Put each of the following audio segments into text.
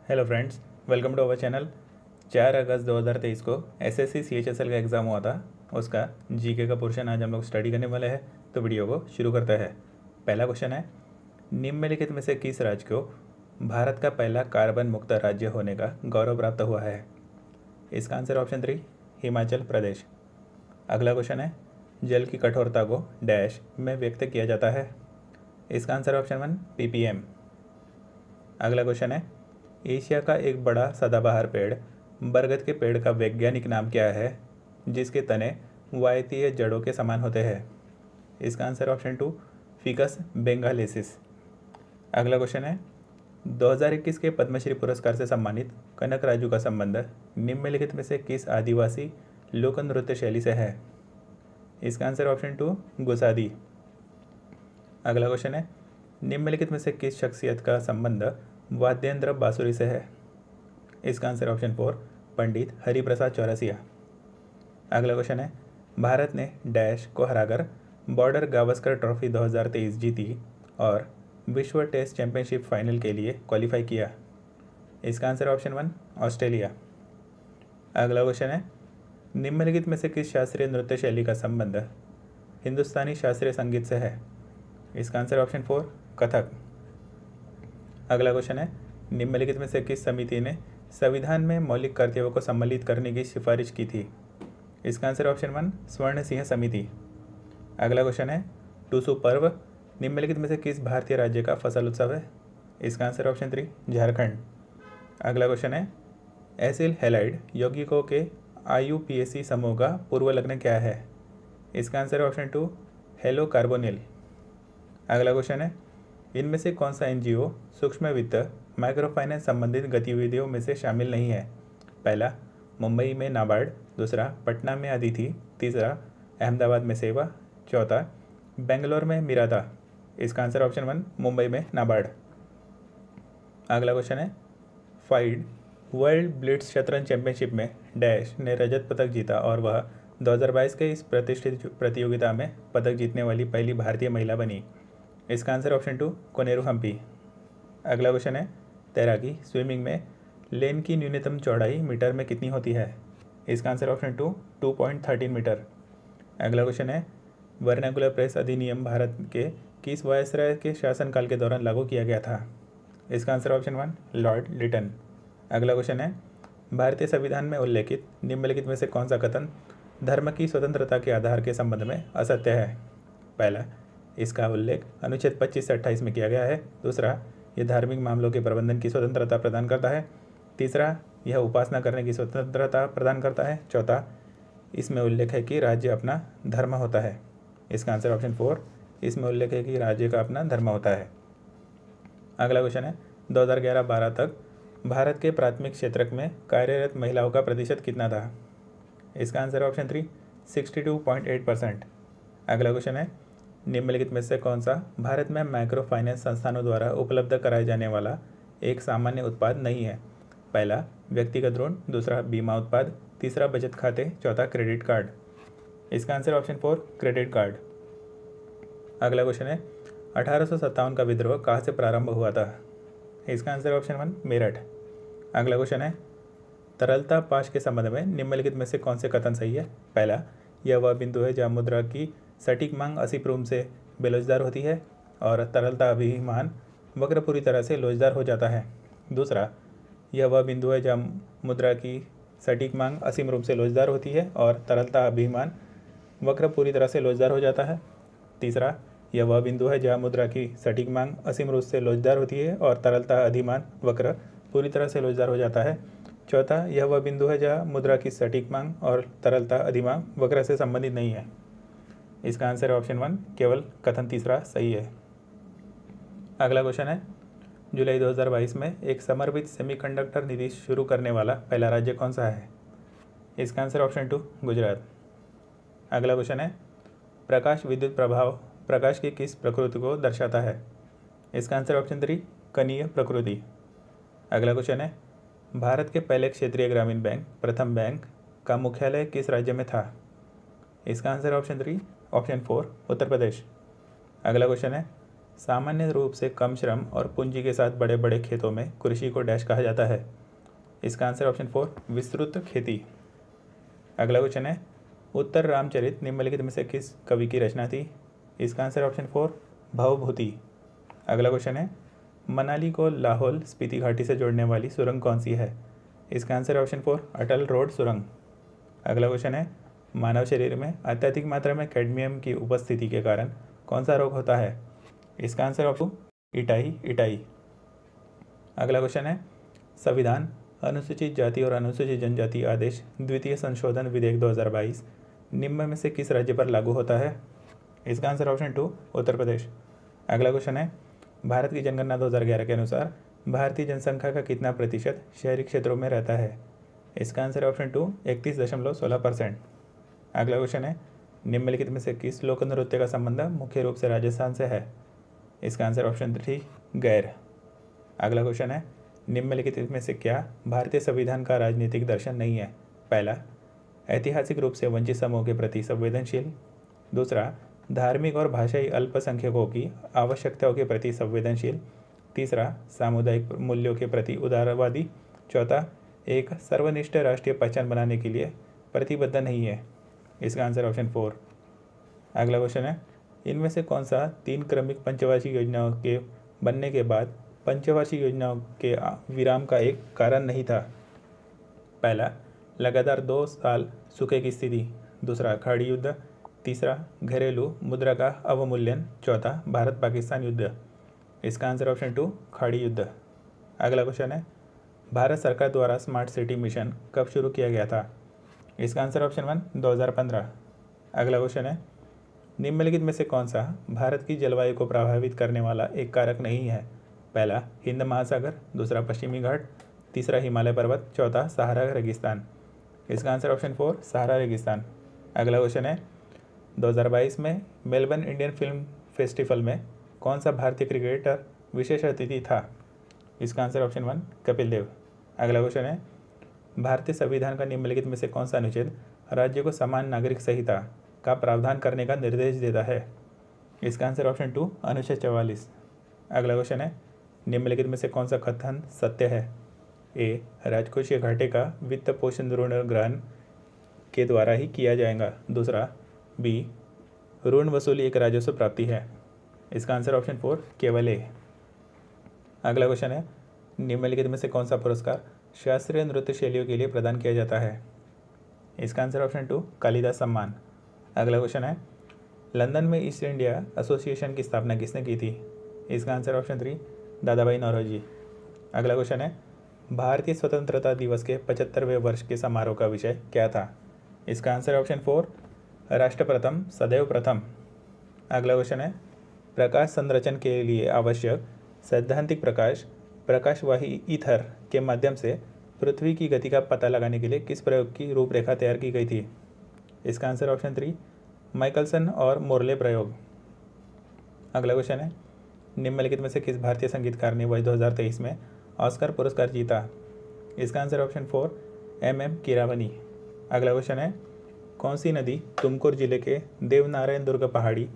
Hello friends, welcome to our channel. 4 August 2023 को SSC CHSL का exam हुआ था। उसका जीके का पोर्शन आज हम लोग स्टडी करने वाले हैं, तो वीडियो को शुरू करते हैं। पहला क्वेश्चन है, निम्नलिखित में से किस राज्य को भारत का पहला कार्बन मुक्त राज्य होने का गौरव प्राप्त हुआ है? इसका आंसर ऑप्शन 3 हिमाचल प्रदेश। अगला क्वेश्चन है, जल की कठोरता को डैश में व्यक्त किया जाता है? इसका आंसर ऑप्शन 1 ppm। अगला क्वेश्चन है, एशिया का एक बड़ा सदाबहार पेड़ बरगद के पेड़ का वैज्ञानिक नाम क्या है जिसके तने वायतीय जड़ों के समान होते हैं? इसका आंसर ऑप्शन 2 फिकस बेंगालेसिस। अगला क्वेश्चन है, 2021 के पद्मश्री पुरस्कार से सम्मानित कनक राजू का संबंध निम्नलिखित में से किस आदिवासी लोक नृत्य शैली से है? इसका आंसर ऑप्शन 2 गुसादी। अगला क्वेश्चन है, निम्नलिखित में से किस शख्सियत का संबंध वाद्येंद्र बांसुरी से है? इसका आंसर ऑप्शन 4 पंडित हरिप्रसाद चौरसिया। अगला क्वेश्चन है, भारत ने डैश को हराकर बॉर्डर गावस्कर ट्रॉफी 2023 जीती और विश्व टेस्ट चैंपियनशिप फाइनल के लिए क्वालिफाई किया? इसका आंसर ऑप्शन 1 ऑस्ट्रेलिया। अगला क्वेश्चन है, निम्नलिखित में से किस शास्त्रीय नृत्य शैली का संबंध हिंदुस्तानी शास्त्रीय संगीत से है? इसका आंसर ऑप्शन 4 कथक। अगला क्वेश्चन है, निम्नलिखित में से किस समिति ने संविधान में मौलिक कर्तव्यों को सम्मिलित करने की सिफारिश की थी? इसका आंसर ऑप्शन 1 स्वर्ण सिंह समिति। अगला क्वेश्चन है, टूसू पर्व निम्नलिखित में से किस भारतीय राज्य का फसल उत्सव है? इसका आंसर ऑप्शन 3 झारखंड। अगला क्वेश्चन है, एसिल हैलाइड यौगिकों के IUPAC समूह का पूर्व लग्न क्या है? इसका आंसर ऑप्शन 2 हेलो कार्बोनिल। अगला क्वेश्चन है, इनमें से कौन सा NGO सूक्ष्म वित्त माइक्रो फाइनेंस संबंधित गतिविधियों में से शामिल नहीं है? पहला मुंबई में नाबार्ड, दूसरा पटना में अदिति, तीसरा अहमदाबाद में सेवा, चौथा बेंगलोर में मिरादा। इसका आंसर ऑप्शन 1 मुंबई में नाबार्ड। अगला क्वेश्चन है, फाइड वर्ल्ड ब्लिट्स शतरंज चैंपियनशिप में डैश ने रजत पदक जीता और वह 2022 के इस प्रतिष्ठित प्रतियोगिता में पदक जीतने वाली पहली भारतीय महिला बनी? इसका आंसर ऑप्शन 2 कोनेरू हम्पी। अगला क्वेश्चन है, तैराकी स्विमिंग में लेन की न्यूनतम चौड़ाई मीटर में कितनी होती है? इसका आंसर ऑप्शन 2 2.13 मीटर। अगला क्वेश्चन है, वर्नाकुलर प्रेस अधिनियम भारत के किस वायसराय के शासनकाल के दौरान लागू किया गया था? इसका आंसर ऑप्शन 1 लॉर्ड लिटन। अगला क्वेश्चन है, भारतीय संविधान में उल्लेखित निम्नलिखित में से कौन सा कथन धर्म की स्वतंत्रता के आधार के संबंध में असत्य है? पहला, इसका उल्लेख अनुच्छेद 25 से 28 में किया गया है। दूसरा, यह धार्मिक मामलों के प्रबंधन की स्वतंत्रता प्रदान करता है। तीसरा, यह उपासना करने की स्वतंत्रता प्रदान करता है। चौथा, इसमें उल्लेख है कि राज्य अपना धर्म होता है। इसका आंसर ऑप्शन 4 इसमें उल्लेख है कि राज्य का अपना धर्म होता है। अगला क्वेश्चन है, 2011-12 तक भारत के प्राथमिक क्षेत्र में कार्यरत महिलाओं का प्रतिशत कितना था? इसका आंसर ऑप्शन 3 62.8%। अगला क्वेश्चन है, निम्नलिखित में से कौन सा भारत में माइक्रो फाइनेंस संस्थानों द्वारा उपलब्ध कराए जाने वाला एक सामान्य उत्पाद नहीं है? पहला व्यक्तिगत ऋण, दूसरा बीमा उत्पाद, तीसरा बचत खाते, चौथा क्रेडिट कार्ड। इसका आंसर ऑप्शन 4 क्रेडिट कार्ड। अगला क्वेश्चन है, 1857 का विद्रोह कहाँ से प्रारंभ हुआ था? इसका आंसर ऑप्शन 1 मेरठ। अगला क्वेश्चन है, तरलता पाश के संबंध में निम्नलिखित में से कौन से कथन सही है? पहला, यह वह बिंदु है जहाँ मुद्रा की सटीक मांग 80% से बेलोचदार होती है और तरलता अभिमान वक्र पूरी तरह से लोचदार हो जाता है। दूसरा, यह वह बिंदु है जहाँ मुद्रा की सटीक मांग असीम रूप से लोचदार होती है और तरलता अभिमान वक्र पूरी तरह से लोचदार हो जाता है। तीसरा, यह वह बिंदु है जहाँ मुद्रा की सटीक मांग असीम रूप से लोचदार होती है और तरलता अधिमान वक्र पूरी तरह से लोचदार हो जाता है। चौथा, यह वह बिंदु है जहाँ मुद्रा की सटीक मांग और तरलता अधिमान वक्र से संबंधित नहीं है। इसका आंसर ऑप्शन 1 केवल कथन तीसरा सही है। अगला क्वेश्चन है, जुलाई 2022 में एक समर्पित सेमीकंडक्टर नीति शुरू करने वाला पहला राज्य कौन सा है? इसका आंसर ऑप्शन 2 गुजरात। अगला क्वेश्चन है, प्रकाश विद्युत प्रभाव प्रकाश की किस प्रकृति को दर्शाता है? इसका आंसर ऑप्शन 3 कणीय प्रकृति। अगला क्वेश्चन है, भारत के पहले क्षेत्रीय ग्रामीण बैंक प्रथम बैंक का मुख्यालय किस राज्य में था? इसका answer option 3 option 4 Uttar Pradesh. अगला क्वेश्चन है, सामान्य रूप से कम श्रम और पूंजी के साथ बड़े बड़े खेतों में कृषि को डैश कहा जाता है। इसका आंसर ऑप्शन 4 विस्तृत खेती। अगला क्वेश्चन है उत्तर रामचरित निम्नलिखित में से किस कवि की रचना थी? इसका आंसर ऑप्शन 4 भवभूति। अगला क्वेश्चन है मनाली को लाहौल स्पीति घाटी से जोड़ने वाली सुरंग कौन सी है? इसका आंसर ऑप्शन 4 अटल रोड सुरंग। अगला क्वेश्चन है मानव शरीर में अत्यधिक मात्रा में कैडमियम की उपस्थिति के कारण कौन सा रोग होता है? इसका आंसर ऑप्शन इटाई। अगला क्वेश्चन है संविधान अनुसूचित जाति और अनुसूचित जनजाति आदेश द्वितीय संशोधन विधेयक 2022 निम्न में से किस राज्य पर लागू होता है? इसका आंसर ऑप्शन 2 उत्तर प्रदेश। अगला क्वेश्चन है भारत की जनगणना 2011 के अनुसार भारतीय जनसंख्या का कितना प्रतिशत शहरी क्षेत्रों में रहता है? इसका आंसर ऑप्शन 2 31.16%। अगला क्वेश्चन है निम्नलिखित में से किस लोक नृत्य का संबंध मुख्य रूप से राजस्थान से है? इसका आंसर ऑप्शन 3 गैर। अगला क्वेश्चन है निम्नलिखित में से क्या भारतीय संविधान का राजनीतिक दर्शन नहीं है? पहला ऐतिहासिक रूप से वंचित समूह के प्रति संवेदनशील। दूसरा धार्मिक और भाषाई अल्पसंख्यकों की आवश्यकताओं के प्रति संवेदनशील। तीसरा सामुदायिक मूल्यों के प्रति उदारवादी। चौथा एक सर्वनिष्ठ राष्ट्रीय पहचान बनाने के लिए प्रतिबद्ध नहीं है। इसका आंसर ऑप्शन 4। अगला क्वेश्चन है इनमें से कौन सा 3 क्रमिक पंचवार्षिक योजनाओं के बनने के बाद पंचवार्षिक योजनाओं के विराम का एक कारण नहीं था? पहला लगातार 2 साल सूखे की स्थिति। दूसरा खाड़ी युद्ध। तीसरा घरेलू मुद्रा का अवमूल्यन। चौथा भारत पाकिस्तान युद्ध। इसका आंसर ऑप्शन 2 खाड़ी युद्ध। अगला क्वेश्चन है भारत सरकार द्वारा स्मार्ट सिटी मिशन कब शुरू किया गया था? इसका आंसर ऑप्शन 1 2015। अगला क्वेश्चन है निम्नलिखित में से कौन सा भारत की जलवायु को प्रभावित करने वाला एक कारक नहीं है? पहला हिंद महासागर। दूसरा पश्चिमी घाट। तीसरा हिमालय पर्वत। चौथा सहारा रेगिस्तान। इसका आंसर ऑप्शन 4 सहारा रेगिस्तान। अगला क्वेश्चन है 2022 में मेलबर्न इंडियन फिल्म फेस्टिवल में कौन सा भारतीय क्रिकेटर विशेष अतिथि था? इसका आंसर ऑप्शन 1 कपिल देव। अगला क्वेश्चन है भारतीय संविधान का निम्नलिखित में से कौन सा अनुच्छेद राज्य को समान नागरिक संहिता का प्रावधान करने का निर्देश देता है? इसका आंसर ऑप्शन 2 अनुच्छेद 44। अगला क्वेश्चन है निम्नलिखित में से कौन सा कथन सत्य है? ए राजकोषीय घाटे का वित्त पोषण ऋण ग्रहण के द्वारा ही किया जाएगा। दूसरा बी ऋण वसूली एक राजस्व प्राप्ति है। इसका आंसर ऑप्शन 4 केवल ए। अगला क्वेश्चन है निम्नलिखित में से कौन सा पुरस्कार शास्त्रीय नृत्य शैलियों के लिए प्रदान किया जाता है? इसका आंसर ऑप्शन 2 कालिदास सम्मान। अगला क्वेश्चन है लंदन में ईस्ट इंडिया एसोसिएशन की स्थापना किसने की थी? इसका आंसर ऑप्शन 3 दादा भाई नौरोजी। अगला क्वेश्चन है भारतीय स्वतंत्रता दिवस के 75वें वर्ष के समारोह का विषय क्या था? इसका आंसर ऑप्शन 4 राष्ट्र प्रथम सदैव प्रथम। अगला क्वेश्चन है प्रकाश संरचन के लिए आवश्यक सैद्धांतिक प्रकाशवाही ईथर के माध्यम से पृथ्वी की गति का पता लगाने के लिए किस प्रयोग की रूपरेखा तैयार की गई थी? इसका आंसर ऑप्शन 3 माइकलसन और मोरले प्रयोग। अगला क्वेश्चन है निम्नलिखित में से किस भारतीय संगीतकार ने वर्ष 2023 में ऑस्कर पुरस्कार जीता? इसका आंसर ऑप्शन 4 MM कीरावनी। अगला क्वेश्चन है कौन सी नदी तुमकुर जिले के देवनारायण दुर्ग पहाड़ी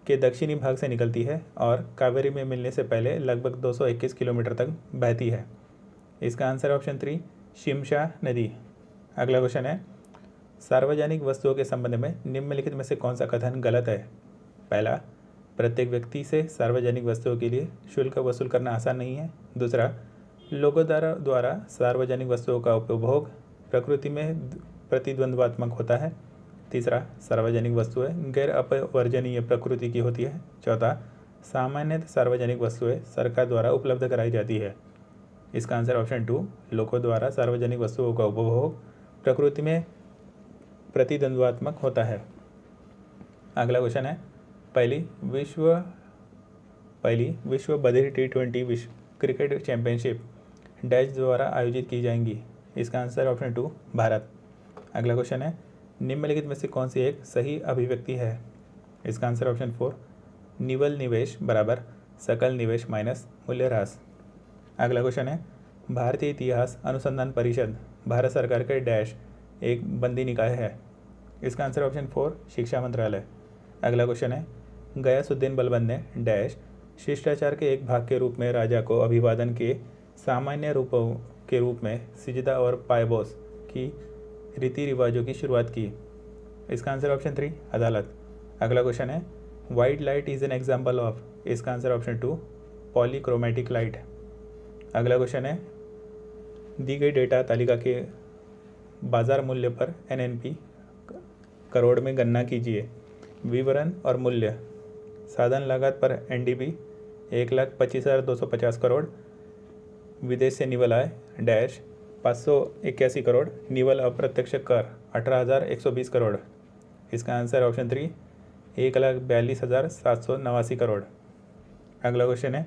के दक्षिणी भाग से निकलती है और कावेरी में मिलने से पहले लगभग 221 किलोमीटर तक बहती है? इसका आंसर ऑप्शन 3 शिमशा नदी। अगला क्वेश्चन है सार्वजनिक वस्तुओं के संबंध में निम्नलिखित में से कौन सा कथन गलत है? पहला प्रत्येक व्यक्ति से सार्वजनिक वस्तुओं के लिए शुल्क वसूल करना आसान नहीं है। दूसरा लोगों द्वारा सार्वजनिक वस्तुओं का उपभोग प्रकृति में प्रतिद्वंद्वात्मक होता है। तीसरा सार्वजनिक वस्तुएं गैर अपवर्जनीय प्रकृति की होती है। चौथा सामान्यतः सार्वजनिक वस्तुएं सरकार द्वारा उपलब्ध कराई जाती है। इसका आंसर ऑप्शन 2 लोगों द्वारा सार्वजनिक वस्तुओं का उपभोग प्रकृति में प्रतिद्वंद्वात्मक होता है। अगला क्वेश्चन है पहली विश्व बधिर T20 विश्व क्रिकेट चैंपियनशिप डैश द्वारा आयोजित की जाएंगी? इसका आंसर ऑप्शन 2 भारत। अगला क्वेश्चन है निम्नलिखित में से कौन सी एक सही अभिव्यक्ति है? इसका आंसर ऑप्शन 4 निवल निवेश बराबर सकल निवेश माइनस मूल्यह्रास। अगला क्वेश्चन है भारतीय इतिहास अनुसंधान परिषद भारत सरकार के डैश एक बंदी निकाय है? इसका आंसर ऑप्शन 4 शिक्षा मंत्रालय। अगला क्वेश्चन है गयासुद्दीन बलबंद ने डैश शिष्टाचार के एक भाग के रूप में राजा को अभिवादन के सामान्य रूपों के रूप में सिजदा और पायबोस की रीति रिवाजों की शुरुआत की। इसका आंसर ऑप्शन 3 अदालत। अगला क्वेश्चन है white light is an example of. इसका आंसर ऑप्शन 2 पॉलीक्रोमेटिक लाइट। अगला क्वेश्चन है दी गई डेटा तालिका के बाजार मूल्य पर एनएनपी करोड़ में गणना कीजिए। विवरण और मूल्य। साधन लागत पर एनडीपी 1,25,250 करोड़। विदेश से निवल आय डैश 581 करोड़। निवल अप्रत्यक्ष कर 18,120 करोड़। इसका आंसर ऑप्शन 3 1,42,789 करोड़। अगला क्वेश्चन है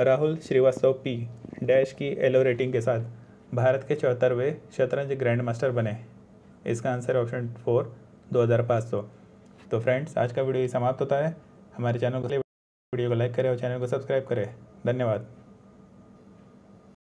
राहुल श्रीवास्तव पी डैश की एलो रेटिंग के साथ भारत के 74वें शतरंज ग्रैंड मास्टर बने। इसका आंसर ऑप्शन 4 2,500। तो फ्रेंड्स आज का वीडियो समाप्त होता है। हमारे चैनल को वीडियो को लाइक करें और चैनल को सब्सक्राइब करें। धन्यवाद।